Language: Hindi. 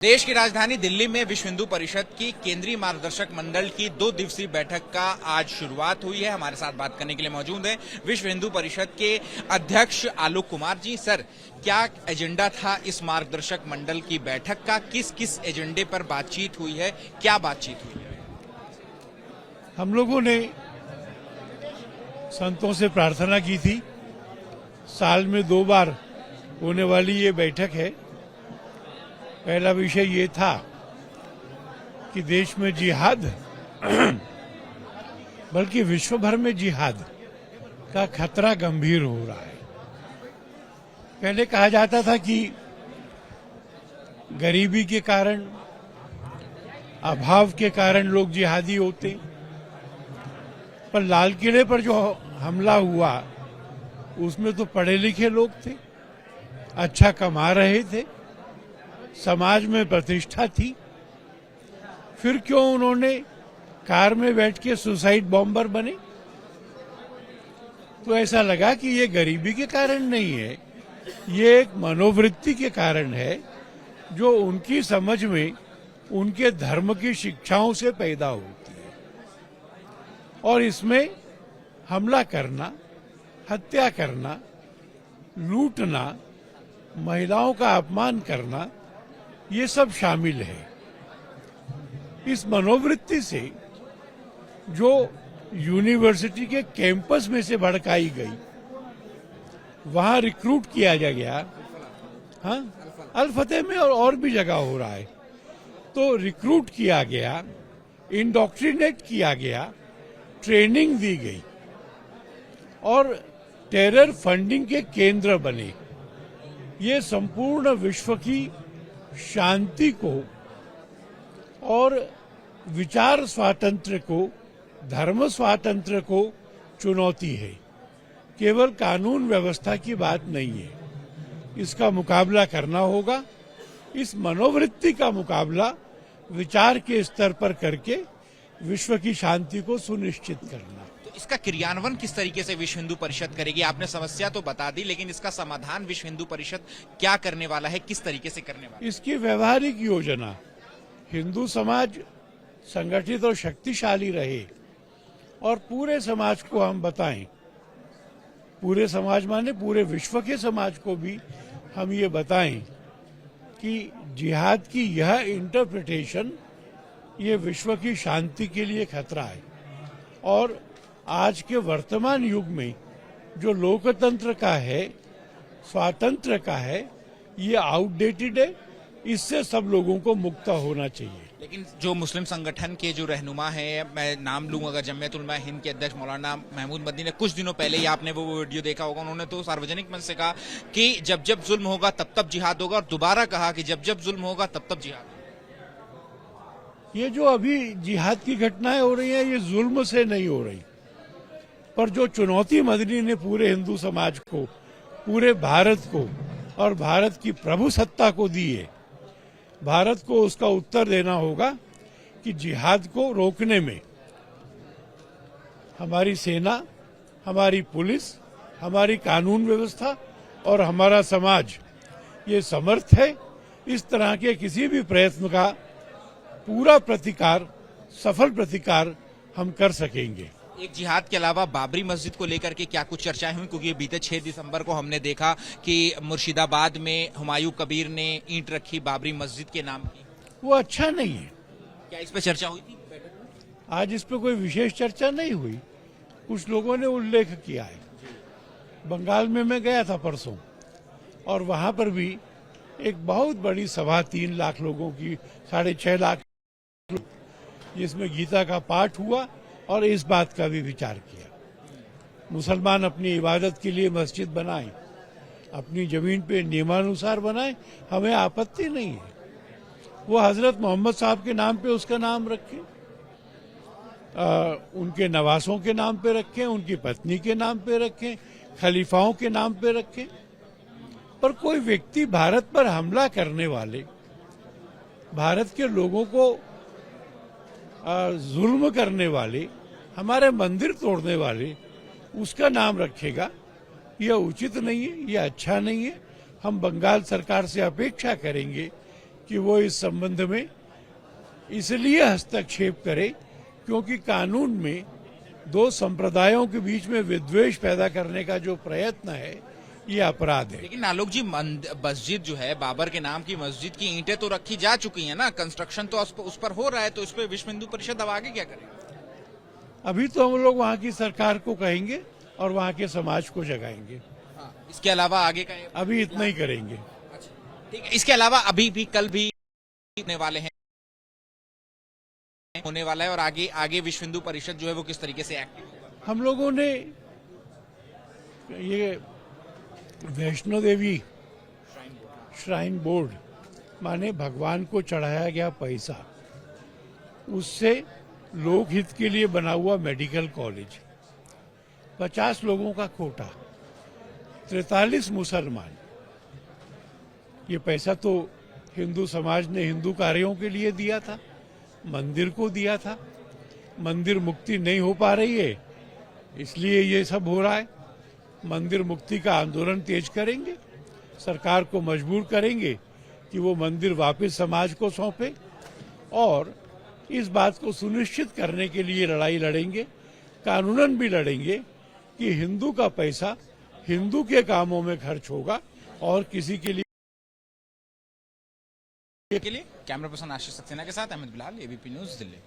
देश की राजधानी दिल्ली में विश्व हिंदू परिषद की केंद्रीय मार्गदर्शक मंडल की 2 दिवसीय बैठक का आज शुरुआत हुई है। हमारे साथ बात करने के लिए मौजूद हैं विश्व हिंदू परिषद के अध्यक्ष आलोक कुमार जी। सर, क्या एजेंडा था इस मार्गदर्शक मंडल की बैठक का? किस किस एजेंडे पर बातचीत हुई है, क्या बातचीत हुई है? हम लोगों ने संतों से प्रार्थना की थी। साल में 2 बार होने वाली ये बैठक है। पहला विषय ये था कि देश में जिहाद बल्कि विश्व भर में जिहाद का खतरा गंभीर हो रहा है। पहले कहा जाता था कि गरीबी के कारण, अभाव के कारण लोग जिहादी होते, पर लाल किले पर जो हमला हुआ उसमें तो पढ़े लिखे लोग थे, अच्छा कमा रहे थे, समाज में प्रतिष्ठा थी। फिर क्यों उन्होंने कार में बैठ के सुसाइड बॉम्बर बने? तो ऐसा लगा कि ये गरीबी के कारण नहीं है, ये एक मनोवृत्ति के कारण है जो उनकी समझ में उनके धर्म की शिक्षाओं से पैदा होती है। और इसमें हमला करना, हत्या करना, लूटना, महिलाओं का अपमान करना, ये सब शामिल है। इस मनोवृत्ति से जो यूनिवर्सिटी के कैंपस में से भड़काई गई, वहां रिक्रूट किया गया, हाँ, अल फतेह में और भी जगह हो रहा है, तो रिक्रूट किया गया, इंडोक्ट्रिनेट किया गया, ट्रेनिंग दी गई और टेरर फंडिंग के केंद्र बने। ये संपूर्ण विश्व की शांति को और विचार स्वातंत्र्य को, धर्म स्वातंत्र्य को चुनौती है। केवल कानून व्यवस्था की बात नहीं है, इसका मुकाबला करना होगा। इस मनोवृत्ति का मुकाबला विचार के स्तर पर करके विश्व की शांति को सुनिश्चित करना। तो इसका क्रियान्वयन किस तरीके से विश्व हिंदू परिषद करेगी? आपने समस्या तो बता दी, लेकिन इसका समाधान विश्व हिंदू परिषद क्या करने वाला है, किस तरीके से करने वाला है? इसकी व्यवहारिक योजना, हिंदू समाज संगठित और शक्तिशाली रहे और पूरे समाज को हम बताएं, पूरे समाज माने पूरे विश्व के समाज को भी हम ये बताएं कि जिहाद की यह इंटरप्रिटेशन ये विश्व की शांति के लिए खतरा है। और आज के वर्तमान युग में जो लोकतंत्र का है, स्वातंत्र्य का है, ये आउटडेटेड है। इससे सब लोगों को मुक्त होना चाहिए। लेकिन जो मुस्लिम संगठन के जो रहनुमा है, मैं नाम लूं अगर, जमीयत उलमा हिंद के अध्यक्ष मौलाना महमूद मदनी ने कुछ दिनों पहले ही, आपने वो वीडियो देखा होगा, उन्होंने तो सार्वजनिक मंच से कहा कि जब जब जुल्म होगा तब तब जिहाद होगा, और दोबारा कहा कि जब जब जुल्म होगा तब तब जिहाद होगा। ये जो अभी जिहाद की घटनाएं हो रही हैं, ये जुल्म से नहीं हो रही, पर जो चुनौती मदनी ने पूरे हिंदू समाज को, पूरे भारत को और भारत की प्रभुसत्ता को दी है, भारत को उसका उत्तर देना होगा कि जिहाद को रोकने में हमारी सेना, हमारी पुलिस, हमारी कानून व्यवस्था और हमारा समाज ये समर्थ है। इस तरह के किसी भी प्रयत्न का पूरा प्रतिकार, सफल प्रतिकार हम कर सकेंगे। एक जिहाद के अलावा बाबरी मस्जिद को लेकर के क्या कुछ चर्चाएं हुई? क्योंकि बीते 6 दिसंबर को हमने देखा कि मुर्शिदाबाद में हुमायूं कबीर ने ईंट रखी बाबरी मस्जिद के नाम की। वो अच्छा नहीं है। क्या इस पे चर्चा हुई थी? आज इस पे कोई विशेष चर्चा नहीं हुई। कुछ लोगों ने उल्लेख किया है। बंगाल में मैं गया था परसों, और वहां पर भी एक बहुत बड़ी सभा, 3 लाख लोगों की, 6.5 लाख, जिसमें गीता का पाठ हुआ और इस बात का भी विचार किया। मुसलमान अपनी इबादत के लिए मस्जिद बनाए, अपनी जमीन पे नियमानुसार बनाए, हमें आपत्ति नहीं है। वो हजरत मोहम्मद साहब के नाम पे उसका नाम रखें, उनके नवासों के नाम पे रखें, उनकी पत्नी के नाम पे रखें, खलीफाओं के नाम पे रखें, पर कोई व्यक्ति भारत पर हमला करने वाले, भारत के लोगों को जुल्म करने वाले, हमारे मंदिर तोड़ने वाले, उसका नाम रखेगा, यह उचित नहीं है, यह अच्छा नहीं है। हम बंगाल सरकार से अपेक्षा करेंगे कि वो इस संबंध में इसलिए हस्तक्षेप करे क्योंकि कानून में दो संप्रदायों के बीच में विद्वेष पैदा करने का जो प्रयत्न है ये अपराध है। लेकिन आलोक जी, मस्जिद जो है, बाबर के नाम की मस्जिद की ईंटें तो रखी जा चुकी हैं ना, कंस्ट्रक्शन तो उस पर हो रहा है, तो इस पर विश्व हिंदू परिषद अब आगे क्या करे? अभी तो हम लोग वहाँ की सरकार को कहेंगे और वहाँ के समाज को जगाएंगे। हाँ, इसके अलावा आगे का अभी इतना ही करेंगे। अच्छा, ठीक है। इसके अलावा अभी भी कल भी होने वाला है और आगे विश्व हिंदू परिषद जो है वो किस तरीके से एक्टिव होगा? हम लोगों ने ये वैष्णो देवी श्राइन बोर्ड माने भगवान को चढ़ाया गया पैसा, उससे लोकहित के लिए बना हुआ मेडिकल कॉलेज, 50 लोगों का कोटा, 43 मुसलमान, ये पैसा तो हिंदू समाज ने हिंदू कार्यों के लिए दिया था, मंदिर को दिया था। मंदिर मुक्ति नहीं हो पा रही है, इसलिए ये सब हो रहा है। मंदिर मुक्ति का आंदोलन तेज करेंगे, सरकार को मजबूर करेंगे कि वो मंदिर वापस समाज को सौंपे और इस बात को सुनिश्चित करने के लिए लड़ाई लड़ेंगे, कानूनन भी लड़ेंगे कि हिंदू का पैसा हिंदू के कामों में खर्च होगा और किसी के लिए कैमरा पर्सन आशीष सक्सेना के साथ अहमद बिलाल, एबीपी न्यूज, दिल्ली।